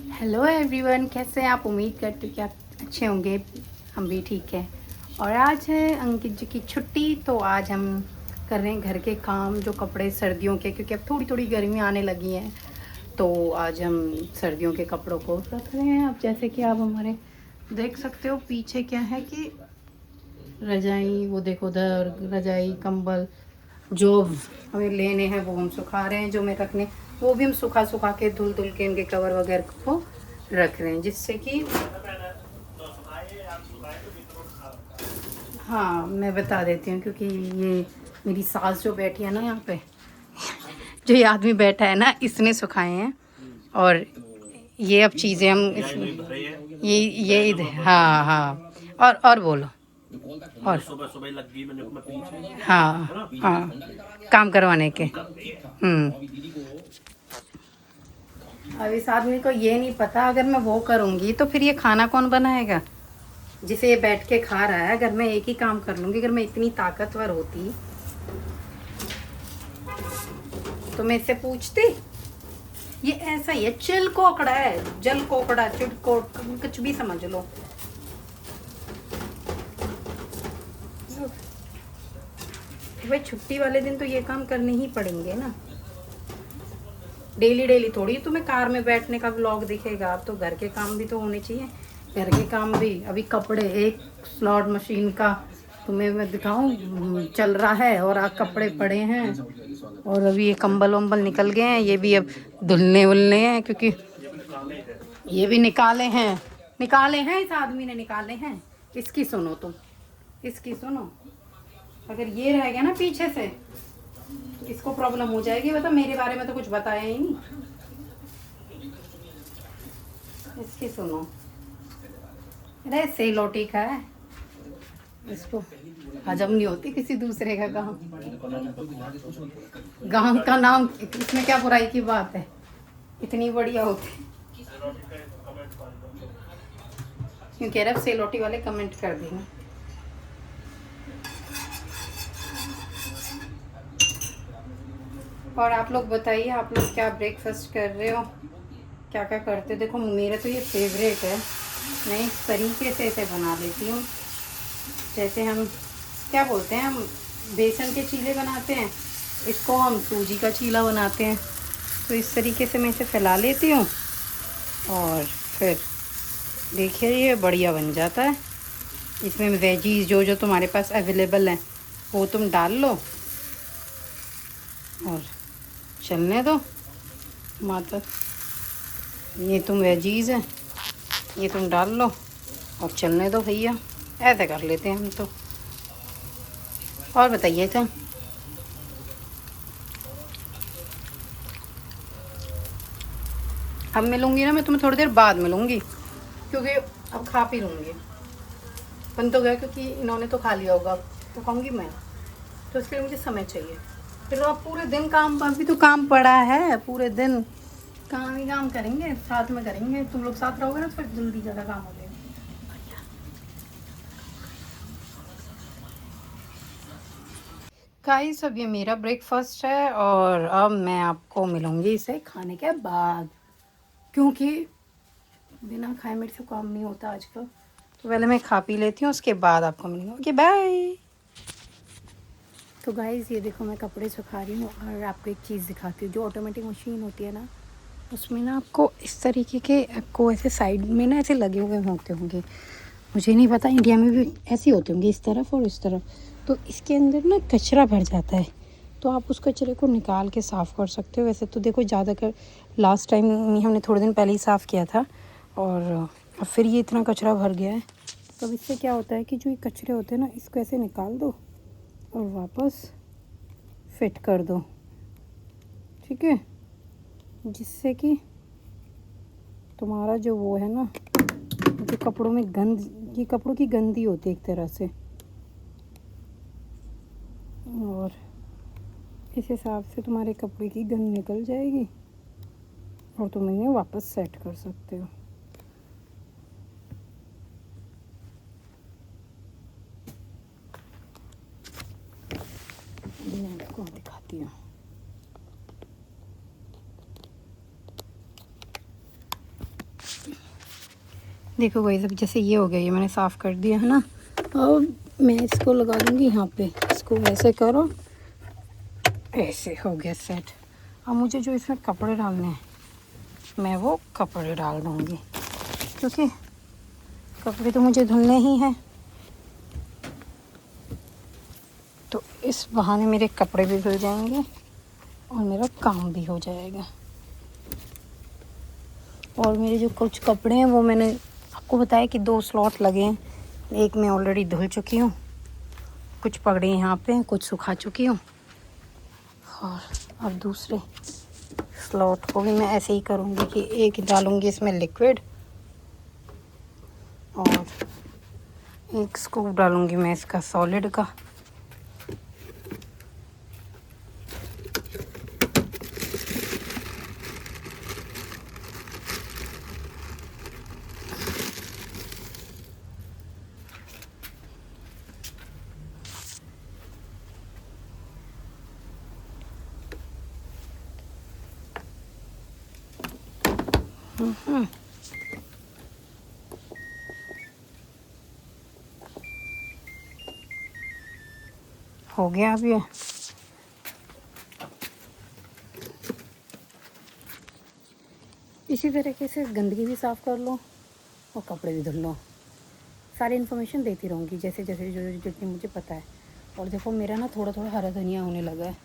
Hello everyone, कैसे हैं आप। उम्मीद करती हूँ कि आप अच्छे होंगे। हम भी ठीक है। और आज है अंकित जी की छुट्टी, तो आज हम कर रहे हैं घर के काम, जो कपड़े सर्दियों के, क्योंकि अब थोड़ी थोड़ी गर्मी आने लगी है। तो आज हम सर्दियों के कपड़ों को रख रहे हैं। अब जैसे कि आप हमारे देख सकते हो पीछे क्या है कि रजाई, वो देखो उधर रजाई कंबल जो हमें लेने हैं वो हम सुखा रहे हैं। जो मैं रखने वो भी हम सुखा सुखा के धुल धुल के इनके कवर वगैरह को रख रहे हैं, जिससे कि हाँ मैं बता देती हूँ। क्योंकि ये मेरी सास जो बैठी है ना यहाँ पे, जो ये आदमी बैठा है ना, इसने सुखाए हैं। और ये अब चीज़ें हम ये इधर, हाँ हाँ। और बोलो। और सुबह सुबह लग गई मैंने अपना पीछे। हाँ हाँ, काम करवाने के। अब इस आदमी को ये नहीं पता, अगर मैं वो करूँगी तो फिर ये खाना कौन बनाएगा, जिसे ये बैठ के खा रहा है। अगर मैं एक ही काम कर लूँगी, अगर मैं इतनी ताकतवर होती तो मैं इससे पूछती। ये ऐसा ही है, चिल कोकड़ा है, जल कोकड़ा, चिड़कोट, कुछ भी समझ लो। भाई छुट्टी वाले दिन तो ये काम करने ही पड़ेंगे ना। डेली डेली थोड़ी तुम्हें कार में बैठने का व्लॉग दिखेगा। अब तो घर के काम भी तो होने चाहिए। घर के काम भी, अभी कपड़े, एक स्लॉट मशीन का तुम्हें मैं दिखाऊं चल रहा है, और आज कपड़े पड़े हैं। और अभी ये कंबल वम्बल निकल गए हैं, ये भी अब धुलने वुलने हैं, क्योंकि ये भी निकाले हैं। निकाले हैं, इस आदमी ने निकाले हैं। इसकी सुनो तुम, इसकी सुनो। अगर ये रह गया ना पीछे से, इसको प्रॉब्लम हो जाएगी। बता, मेरे बारे में तो कुछ बताया ही नहीं। इसकी सुनो, अरे से लोटी का है, इसको हजम नहीं होती किसी दूसरे का काम। गांव का नाम, इसमें क्या बुराई की बात है, इतनी बढ़िया होती। क्यों कह रहे सेलोटी वाले कमेंट कर देना। और आप लोग बताइए, आप लोग क्या ब्रेकफास्ट कर रहे हो, क्या क्या करते हो। देखो मेरा तो ये फेवरेट है, मैं इस तरीके से इसे बना लेती हूँ। जैसे हम क्या बोलते हैं, हम बेसन के चीले बनाते हैं, इसको हम सूजी का चीला बनाते हैं। तो इस तरीके से मैं इसे फैला लेती हूँ, और फिर देखिए ये बढ़िया बन जाता है। इसमें वेजीज जो जो तुम्हारे पास अवेलेबल हैं वो तुम डाल लो, और चलने दो माता। ये तुम वेजीज हैं, ये तुम डाल लो और चलने दो भैया। ऐसे कर लेते हैं हम तो। और बताइए तो, अब मिलूंगी ना मैं तुम्हें थोड़ी देर बाद मिलूंगी, क्योंकि अब खा पी लूँगी। बन तो गया, क्योंकि इन्होंने तो खा लिया होगा, तो खाऊंगी मैं। तो इसके लिए मुझे समय चाहिए। फिर अब पूरे दिन काम, अभी तो काम पड़ा है, पूरे दिन काम ही काम करेंगे, साथ में करेंगे। तुम लोग साथ रहोगे ना तो फिर जल्दी ज़्यादा काम हो जाएगा। गाइस अब ये मेरा ब्रेकफास्ट है, और अब मैं आपको मिलूंगी इसे खाने के बाद, क्योंकि बिना खाए मेरे से काम नहीं होता आजकल। तो पहले मैं खा पी लेती हूँ, उसके बाद आपको मिलूंगी। Okay bye. तो गाइस ये देखो मैं कपड़े सुखा रही हूँ, और आपको एक चीज़ दिखाती हूँ। जो ऑटोमेटिक मशीन होती है ना, उसमें ना आपको इस तरीके के, आपको ऐसे साइड में ना ऐसे लगे हुए होते होंगे। मुझे नहीं पता, इंडिया में भी ऐसे होते होंगे, इस तरफ और इस तरफ। तो इसके अंदर ना कचरा भर जाता है, तो आप उस कचरे को निकाल के साफ़ कर सकते हो। वैसे तो देखो ज़्यादातर लास्ट टाइम हमने थोड़े दिन पहले ही साफ़ किया था, और अब फिर ये इतना कचरा भर गया है। तो इससे क्या होता है कि जो ये कचरे होते हैं ना, इसको ऐसे निकाल दो और वापस फिट कर दो, ठीक है। जिससे कि तुम्हारा जो वो है ना, जो कपड़ों में गंद, ये कपड़ों की गंदी होती है एक तरह से, और इस हिसाब से तुम्हारे कपड़े की गंद निकल जाएगी, और तुम इन्हें वापस सेट कर सकते हो। मैं आपको दिखाती हूँ। देखो गाइस, अब जैसे ये हो गया, ये मैंने साफ़ कर दिया है ना। अब मैं इसको लगा दूँगी यहाँ पे, इसको ऐसे करो, ऐसे हो गया सेट। अब मुझे जो इसमें कपड़े डालने हैं, मैं वो कपड़े डाल दूँगी, क्योंकि कपड़े तो मुझे धुलने ही हैं। तो इस बहाने मेरे कपड़े भी धुल जाएंगे और मेरा काम भी हो जाएगा। और मेरे जो कुछ कपड़े हैं वो मैंने आपको बताया कि 2 स्लॉट लगे हैं। एक मैं ऑलरेडी धुल चुकी हूँ, कुछ पगड़े यहाँ पे हैं, कुछ सुखा चुकी हूँ, और अब दूसरे स्लॉट को भी मैं ऐसे ही करूँगी कि एक डालूँगी इसमें लिक्विड और एक स्कूप डालूँगी मैं इसका सॉलिड का। हो गया अब ये। इसी तरीके से गंदगी भी साफ़ कर लो और कपड़े भी धुल लो। सारी इन्फॉर्मेशन देती रहूँगी जैसे जैसे जो जितनी मुझे पता है। और देखो मेरा ना थोड़ा थोड़ा हरा धनिया होने लगा है,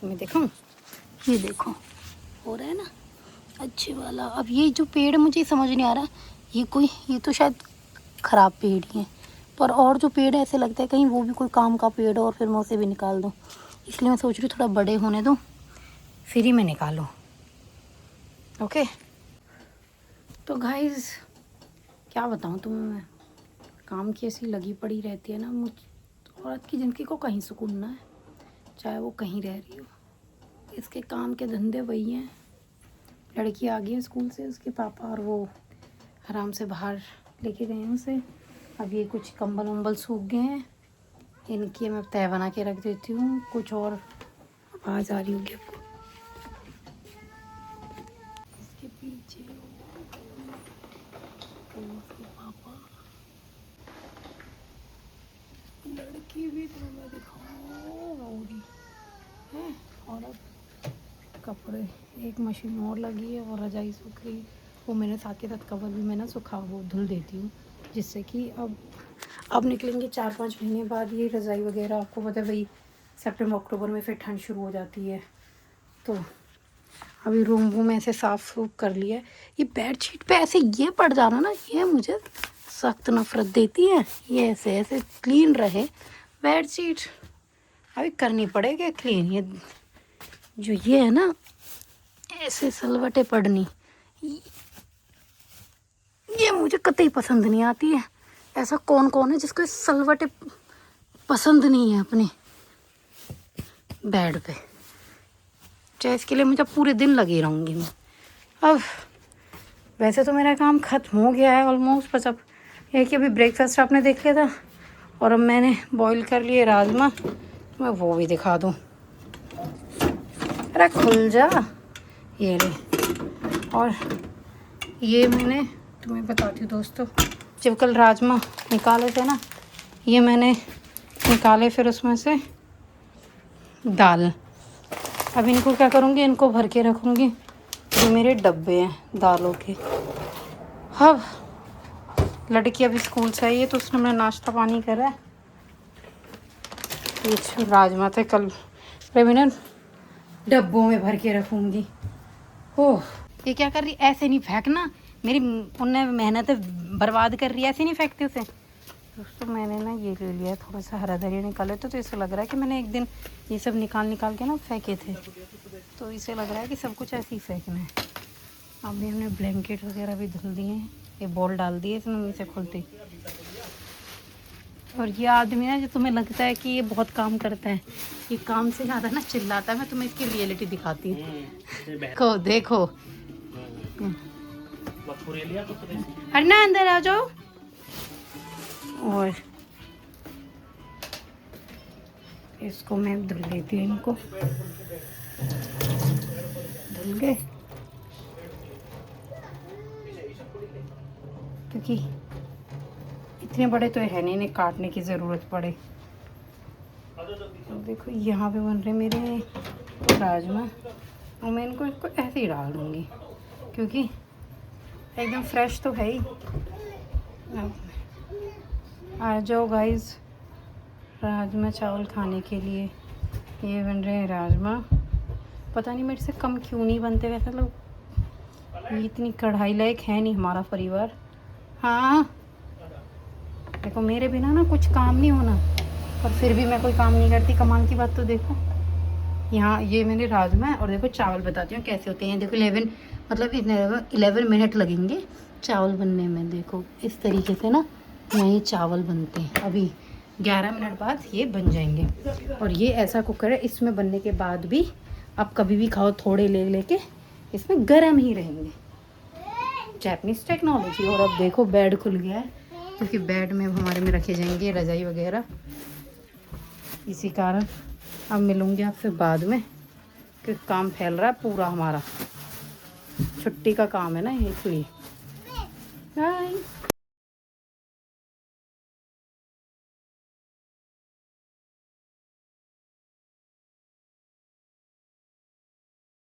तो मैं दिखाऊँ, ये देखो हो रहा है ना अच्छे वाला। अब ये जो पेड़ मुझे समझ नहीं आ रहा, ये तो शायद ख़राब पेड़ ही है, पर और जो पेड़ है ऐसे लगता है कहीं वो भी कोई काम का पेड़ हो और फिर मैं उसे भी निकाल दूँ। इसलिए मैं सोच रही हूँ थोड़ा बड़े होने दूँ, फिर ही मैं निकालूँ। ओके, तो गाइस क्या बताऊँ तुम्हें, मैं काम की ऐसी लगी पड़ी रहती है ना। मुझ औरत की ज़िंदगी को कहीं सुकून ना है, चाहे वो कहीं रह रही हो। इसके काम के धंधे वही हैं। लड़की आ गई है स्कूल से, उसके पापा और वो आराम से बाहर लेके गए हैं उसे। अब ये कुछ कंबल वम्बल सूख गए हैं, इनकी मैं तय बना के रख देती हूँ। कुछ और आवाज़ आ रही होगी आपको, इसके पीछे उसके पापा, लड़की भी तुम्हें दिखाऊंगी है। और अब कपड़े, एक मशीन और लगी है और रजाई सूख रही, वो मैंने साथ के साथ कवर भी मैं ना सुखा वो धुल देती हूँ, जिससे कि अब निकलेंगे 4-5 महीने बाद ये रज़ाई वगैरह। आपको पता है भाई सितंबर अक्टूबर में फिर ठंड शुरू हो जाती है। तो अभी रूम वूम ऐसे साफ़ सूफ कर लिया है। ये बेडशीट पे ऐसे ये पड़ जाना ना, ये मुझे सख्त नफरत देती है। ये ऐसे ऐसे क्लीन रहे बेडशीट, अभी करनी पड़ेगी क्लीन। ये जो ये है ना ऐसे सलवटे पड़नी, ये मुझे कतई पसंद नहीं आती है। ऐसा कौन कौन है जिसको सलवटे पसंद नहीं है अपने बेड पे। चाहे इसके लिए मुझे पूरे दिन लगी रहूँगी मैं। अब वैसे तो मेरा काम ख़त्म हो गया है ऑलमोस्ट, बस अब ये कि अभी ब्रेकफास्ट आपने देख लिया था और अब मैंने बॉईल कर लिए राजमा, मैं वो भी दिखा दूँ। अरे खुल जा, ये ले। और ये मैंने तुम्हें बताती हूँ दोस्तों, जब कल राजमा निकाले थे ना, ये मैंने निकाले फिर उसमें से दाल। अब इनको क्या करूँगी, इनको भर के रखूँगी, जो मेरे डब्बे हैं दालों के। अब लड़की अभी स्कूल से आई है तो उसने मेरा नाश्ता पानी करा है। ये राजमा थे कल, मैंने डब्बों में भर के रखूँगी। ओह, ये क्या कर रही, ऐसे नहीं फेंकना, मेरी उन्हें मेहनत बर्बाद कर रही है, ऐसे नहीं फेंकते उसे। दोस्तों मैंने ना ये ले लिया, थोड़ा सा हरा धनिया निकाले तो इसे लग रहा है कि मैंने एक दिन ये सब निकाल के ना फेंके थे, तो इसे लग रहा है कि सब कुछ ऐसे ही फेंकना है। अभी हमने ब्लैंकेट वगैरह भी धुल दिए हैं, ये बॉल डाल दिए इसमें से खुलते। और ये आदमी ना, जो तुम्हें लगता है कि ये बहुत काम करता है, ये काम से ज़्यादा ना चिल्लाता है। मैं तुम्हें इसकी रियलिटी दिखाती हूँ। देखो देखो, अरे ना अंदर आ जाओ। और इसको मैं धुल लेती हूँ, इनको धुल गए। क्योंकि इतने बड़े तो है नहीं, इन्हें काटने की ज़रूरत पड़े। तो देखो यहाँ पे बन रहे मेरे राजमा, और मैं इनको ऐसे ही डाल दूँगी क्योंकि एकदम फ्रेश तो है ही। आ जाओ गाइस राजमा चावल खाने के लिए। ये बन रहे हैं राजमा। पता नहीं मेरे से कम क्यों नहीं बनते, वैसे लोग ये इतनी कढ़ाई लायक है नहीं हमारा परिवार। हाँ देखो मेरे बिना ना कुछ काम नहीं होना, और फिर भी मैं कोई काम नहीं करती। कमाल की बात तो देखो, यहाँ ये मैंने राजमा है और देखो चावल बताती हूँ कैसे होते हैं। देखो 11 मिनट लगेंगे चावल बनने में। देखो इस तरीके से ना यहाँ ये चावल बनते हैं। अभी 11 मिनट बाद ये बन जाएंगे। और ये ऐसा कुकर है, इसमें बनने के बाद भी आप कभी भी खाओ, थोड़े ले लेके इसमें गर्म ही रहेंगे। Japanese technology. और अब देखो बेड खुल गया है, क्योंकि बेड में हमारे में रखे जाएंगे रजाई वगैरह, इसी कारण। अब मिलूँगी आपसे बाद में, क्योंकि काम फैल रहा है पूरा हमारा। छुट्टी का काम है ना, इसलिए। बाय।